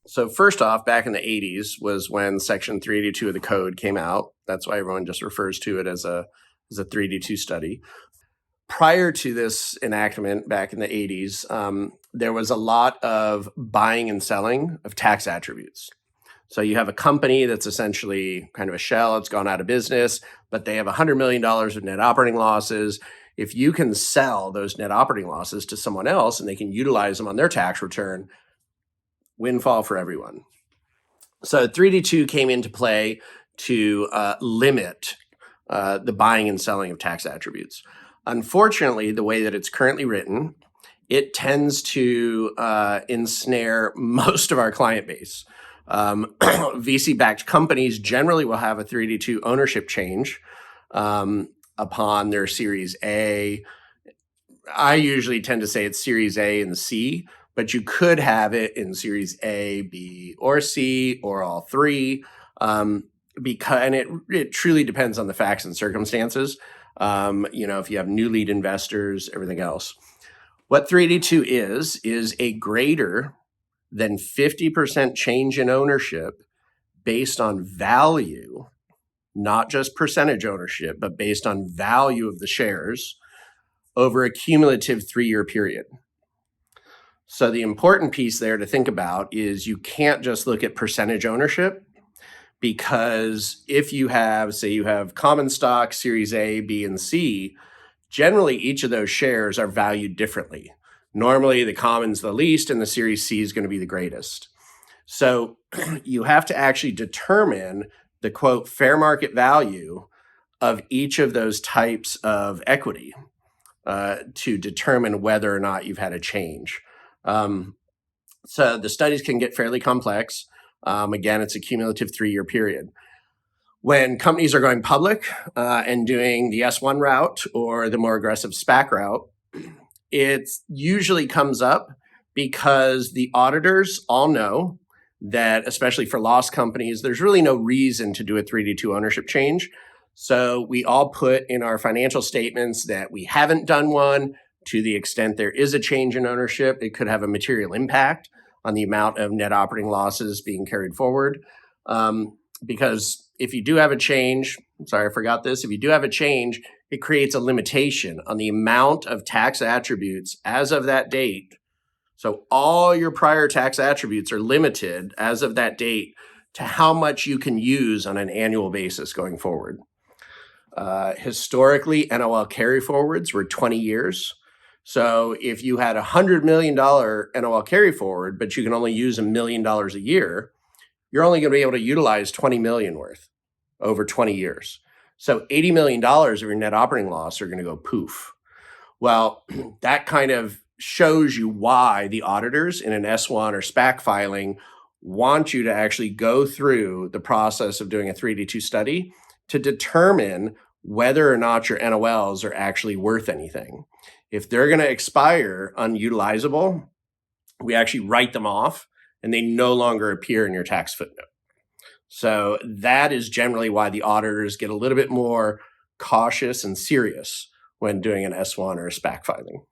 So first off, back in the 80s was when Section 382 of the code came out. That's why everyone just refers to it as a 382 study. Prior to this enactment back in the 80s, there was a lot of buying and selling of tax attributes. So you have a company that's essentially kind of a shell. It's gone out of business, but they have $100 million of net operating losses. If you can sell those net operating losses to someone else and they can utilize them on their tax return, windfall for everyone. So 382 came into play to limit the buying and selling of tax attributes. Unfortunately, the way that it's currently written, it tends to ensnare most of our client base. VC-backed companies generally will have a 382 ownership change upon their Series A. I usually tend to say it's Series A and C, but you could have it in Series A, B, or C, or all three, and it truly depends on the facts and circumstances. If you have new lead investors, everything else. What 382 is a greater than 50% change in ownership based on value, not just percentage ownership, but based on value of the shares over a cumulative 3-year period. So the important piece there to think about is you can't just look at percentage ownership, because if you have, say you have common stock, Series A, B, and C, generally each of those shares are valued differently. Normally the common's the least and the Series C is going to be the greatest. So you have to actually determine the quote fair market value of each of those types of equity to determine whether or not you've had a change. So the studies can get fairly complex. Again, it's a cumulative 3-year period. When companies are going public and doing the S1 route or the more aggressive SPAC route, it usually comes up because the auditors all know that, especially for loss companies, there's really no reason to do a 382 ownership change. So we all put in our financial statements that we haven't done one. To the extent there is a change in ownership, it could have a material impact on the amount of net operating losses being carried forward. Because if you do have a change, sorry, I forgot this. If you do have a change, it creates a limitation on the amount of tax attributes as of that date. So all your prior tax attributes are limited as of that date to how much you can use on an annual basis going forward. Historically, NOL carryforwards were 20 years. So if you had a $100 million NOL carryforward, but you can only use $1 million a year, you're only going to be able to utilize $20 million worth over 20 years. So $80 million of your net operating loss are going to go poof. Well, that kind of shows you why the auditors in an S1 or SPAC filing want you to actually go through the process of doing a 382 study to determine whether or not your NOLs are actually worth anything. If they're going to expire unutilizable, we actually write them off and they no longer appear in your tax footnote. So that is generally why the auditors get a little bit more cautious and serious when doing an S1 or a SPAC filing.